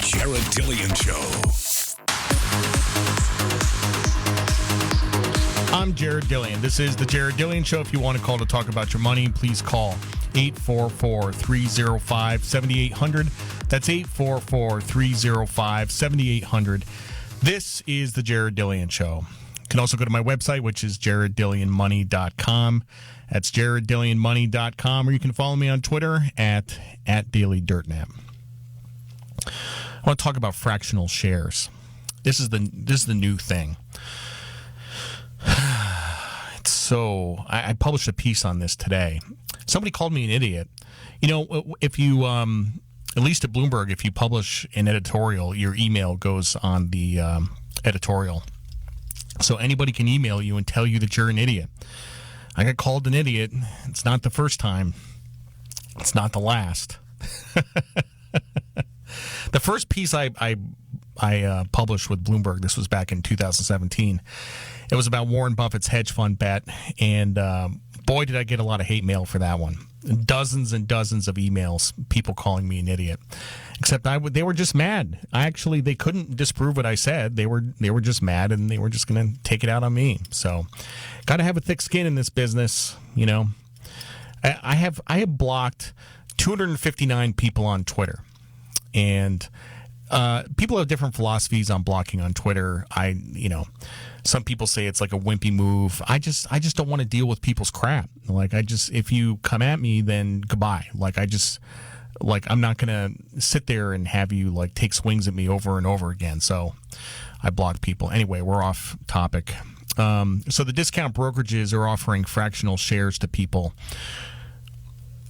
Jared Dillian Show. I'm Jared Dillian. This is the Jared Dillian Show. If you want to call to talk about your money, please call 844-305-7800. That's 844-305-7800. This is the Jared Dillian Show. You can also go to my website, which is jareddillianmoney.com. That's jareddillianmoney.com, or you can follow me on Twitter at DailyDirtNap. I want to talk about fractional shares. This is the new thing. So I published a piece on this today. Somebody called me an idiot. You know, if you, at least at Bloomberg, if you publish an editorial, your email goes on the editorial. So anybody can email you and tell you that you're an idiot. I got called an idiot. It's not the first time. It's not the last. The first piece I published with Bloomberg, this was back in 2017. It was about Warren Buffett's hedge fund bet, and boy, did I get a lot of hate mail for that one. Dozens and dozens of emails, people calling me an idiot. Except they were just mad. They couldn't disprove what I said. They were just mad, and they were just going to take it out on me. So, got to have a thick skin in this business, you know. I have blocked 259 people on Twitter, and people have different philosophies on blocking on Twitter. Some people say it's like a wimpy move. I just don't want to deal with people's crap. If you come at me, then goodbye. I'm not going to sit there and have you take swings at me over and over again. So I block people. Anyway, we're off topic. So the discount brokerages are offering fractional shares to people.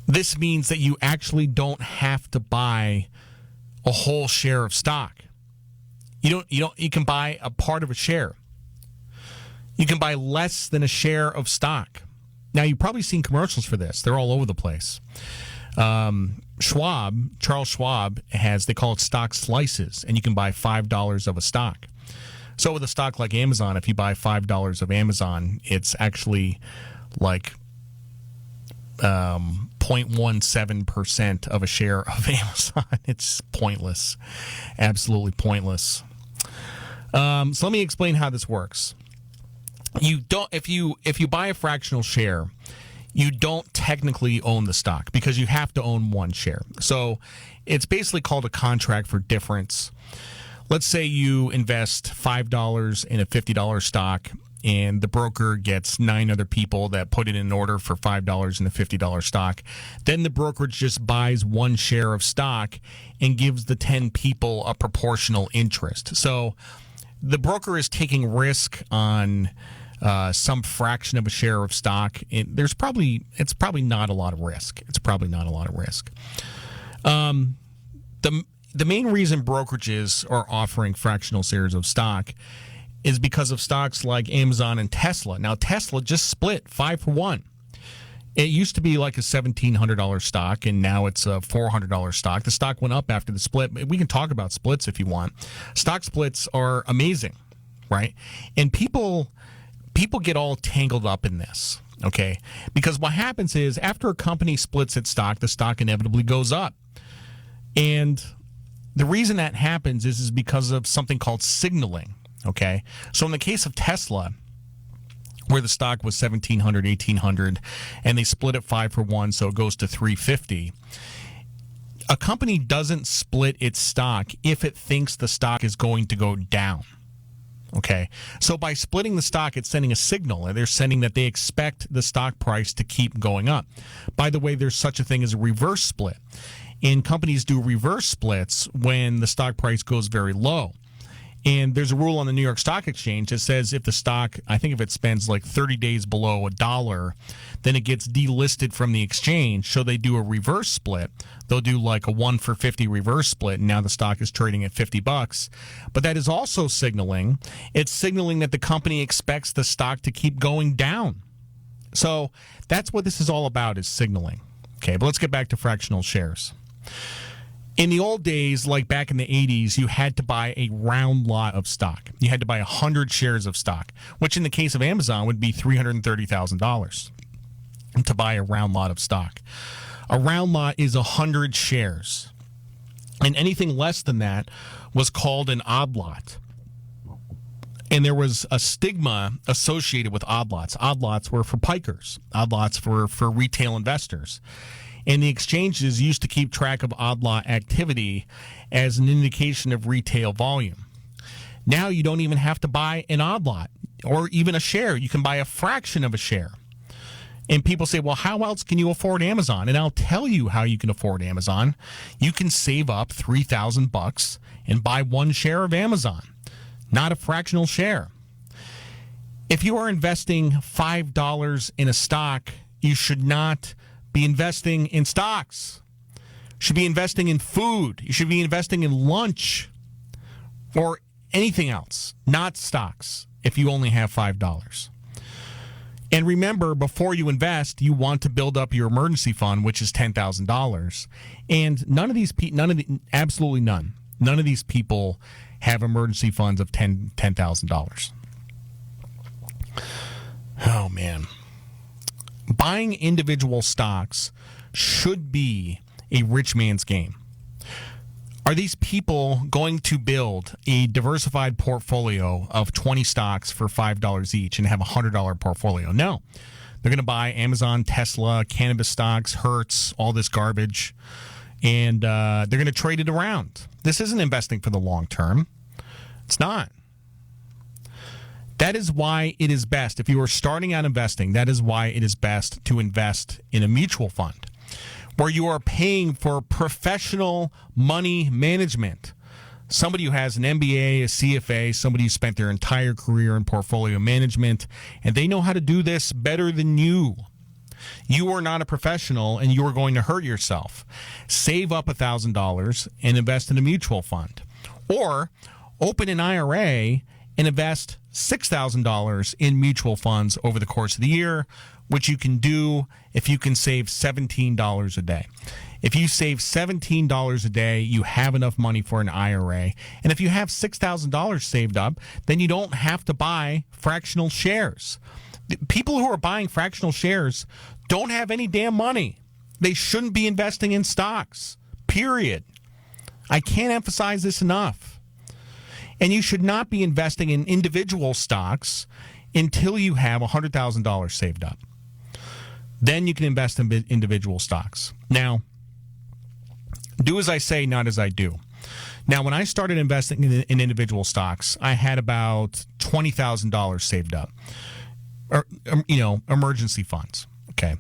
This means that you actually don't have to buy a whole share of stock. You can buy a part of a share. You can buy less than a share of stock. Now, you've probably seen commercials for this. They're all over the place. Charles Schwab they call it stock slices, and you can buy $5 of a stock. So with a stock like Amazon, if you buy $5 of Amazon, it's actually 0.17% of a share of Amazon. It's pointless. Absolutely pointless. So let me explain how this works. If you buy a fractional share, you don't technically own the stock because you have to own one share. So it's basically called a contract for difference. Let's say you invest $5 in a $50 stock, and the broker gets 9 other people that put it in order for $5 in the $50 stock. Then the brokerage just buys one share of stock and gives the 10 people a proportional interest. So the broker is taking risk on some fraction of a share of stock. It's probably not a lot of risk. The main reason brokerages are offering fractional shares of stock is because of stocks like Amazon and Tesla. Now, Tesla just split 5-for-1. It used to be like a $1,700 stock, and now it's a $400 stock. The stock went up after the split. We can talk about splits if you want. Stock splits are amazing, right? And people get all tangled up in this, okay? Because what happens is after a company splits its stock, the stock inevitably goes up. And the reason that happens is because of something called signaling, okay? So in the case of Tesla, where the stock was $1,700, $1,800, and they split it 5-for-1, so it goes to $350. A company doesn't split its stock if it thinks the stock is going to go down. Okay, so by splitting the stock, it's sending a signal, and they're sending that they expect the stock price to keep going up. By the way, there's such a thing as a reverse split, and companies do reverse splits when the stock price goes very low. And there's a rule on the New York Stock Exchange that says if the stock, I think if it spends 30 days below $1, then it gets delisted from the exchange. So they do a reverse split. They'll do a 1-for-50 reverse split, and now the stock is trading at $50. But that is also signaling. It's signaling that the company expects the stock to keep going down. So that's what this is all about, is signaling. Okay, but let's get back to fractional shares. In the old days, like back in the 80s, you had to buy a round lot of stock. You had to buy 100 shares of stock, which in the case of Amazon would be $330,000 to buy a round lot of stock. A round lot is 100 shares. And anything less than that was called an odd lot. And there was a stigma associated with odd lots. Odd lots were for pikers. Odd lots were for retail investors. And the exchanges used to keep track of odd lot activity as an indication of retail volume. Now you don't even have to buy an odd lot or even a share. You can buy a fraction of a share. And people say, well, how else can you afford Amazon? And I'll tell you how you can afford Amazon. You can save up $3,000 and buy one share of Amazon, not a fractional share. If you are investing $5 in a stock, you should not be investing in stocks. You should be investing in food. You should be investing in lunch or anything else, not stocks, if you only have $5. And remember, before you invest, you want to build up your emergency fund, which is $10,000. And absolutely none of these people have emergency funds of $10,000. Oh, man. Buying individual stocks should be a rich man's game. Are these people going to build a diversified portfolio of 20 stocks for $5 each and have a $100 portfolio? No. They're going to buy Amazon, Tesla, cannabis stocks, Hertz, all this garbage, and they're going to trade it around. This isn't investing for the long term. It's not. That is why it is best, if you are starting out investing, that is why it is best to invest in a mutual fund, where you are paying for professional money management. Somebody who has an MBA, a CFA, somebody who spent their entire career in portfolio management, and they know how to do this better than you. You are not a professional, and you are going to hurt yourself. Save up $1,000 and invest in a mutual fund. Or open an IRA and invest $6,000 in mutual funds over the course of the year, which you can do if you can save $17 a day. If you save $17 a day, you have enough money for an IRA. And if you have $6,000 saved up, then you don't have to buy fractional shares. People who are buying fractional shares don't have any damn money. They shouldn't be investing in stocks, period. I can't emphasize this enough. And you should not be investing in individual stocks until you have $100,000 saved up. Then you can invest in individual stocks. Now, do as I say, not as I do. Now, when I started investing in individual stocks, I had about $20,000 saved up. Or, emergency funds. Okay.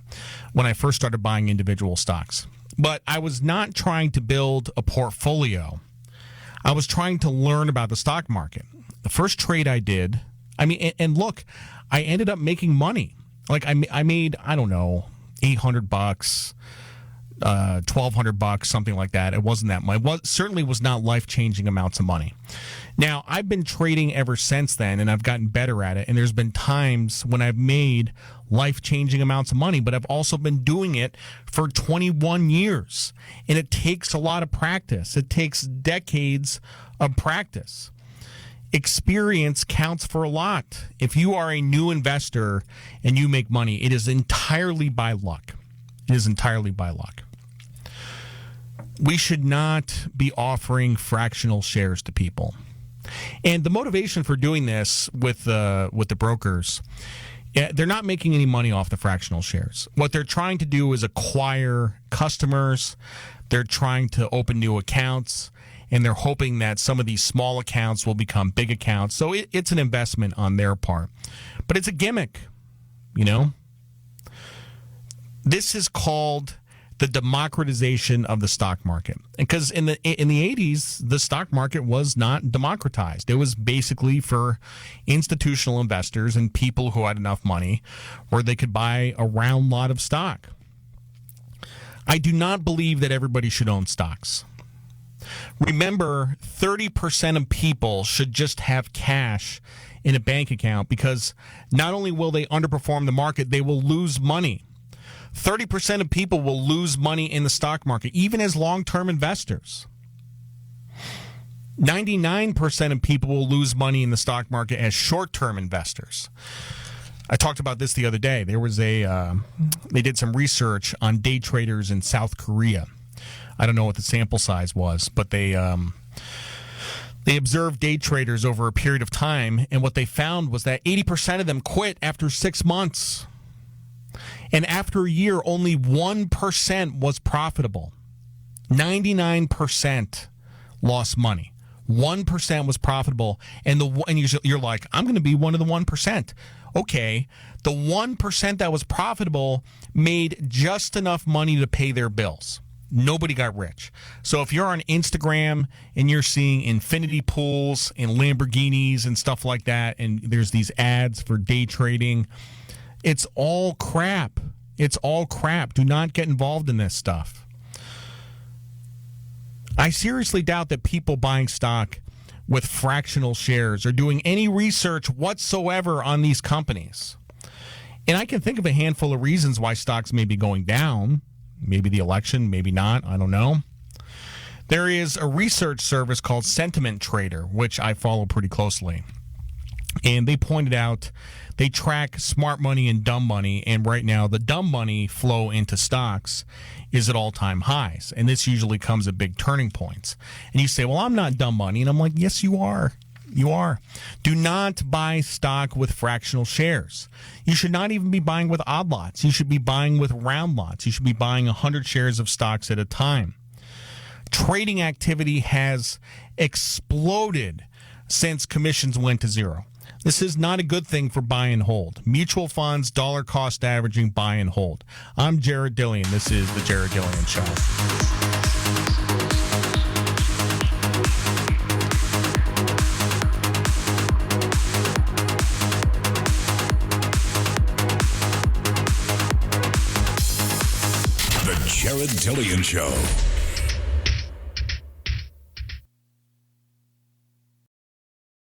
When I first started buying individual stocks. But I was not trying to build a portfolio. I was trying to learn about the stock market. The first trade I did, and look, I ended up making money. Like I made, I don't know, $800, $1,200, something like that. It wasn't that much. It certainly was not life-changing amounts of money. Now, I've been trading ever since then, and I've gotten better at it. And there's been times when I've made life-changing amounts of money, but I've also been doing it for 21 years. And it takes a lot of practice. It takes decades of practice. Experience counts for a lot. If you are a new investor and you make money, it is entirely by luck. It is entirely by luck. We should not be offering fractional shares to people. And the motivation for doing this with the brokers, they're not making any money off the fractional shares. What they're trying to do is acquire customers. They're trying to open new accounts, and they're hoping that some of these small accounts will become big accounts. So it's an investment on their part. But it's a gimmick, This is called the democratization of the stock market. Because in the 80s, the stock market was not democratized. It was basically for institutional investors and people who had enough money where they could buy a round lot of stock. I do not believe that everybody should own stocks. Remember, 30% of people should just have cash in a bank account because not only will they underperform the market, they will lose money. 30% of people will lose money in the stock market, even as long-term investors. 99% of people will lose money in the stock market as short-term investors. I talked about this the other day. There was they did some research on day traders in South Korea. I don't know what the sample size was, but they observed day traders over a period of time, and what they found was that 80% of them quit after 6 months. And after a year, only 1% was profitable. 99% lost money. 1% was profitable, and you're like, I'm going to be one of the 1%. Okay, the 1% that was profitable made just enough money to pay their bills. Nobody got rich. So if you're on Instagram and you're seeing infinity pools and Lamborghinis and stuff like that, and there's these ads for day trading, it's all crap. It's all crap. Do not get involved in this stuff. I seriously doubt that people buying stock with fractional shares are doing any research whatsoever on these companies. And I can think of a handful of reasons why stocks may be going down. Maybe the election, maybe not. I don't know. There is a research service called Sentiment Trader, which I follow pretty closely. And they pointed out they track smart money and dumb money. And right now, the dumb money flow into stocks is at all-time highs. And this usually comes at big turning points. And you say, well, I'm not dumb money. And I'm like, yes, you are. You are. Do not buy stock with fractional shares. You should not even be buying with odd lots. You should be buying with round lots. You should be buying 100 shares of stocks at a time. Trading activity has exploded since commissions went to zero. This is not a good thing for buy and hold. Mutual funds, dollar cost averaging, buy and hold. I'm Jared Dillian. This is The Jared Dillian Show. Jared Dillian Show.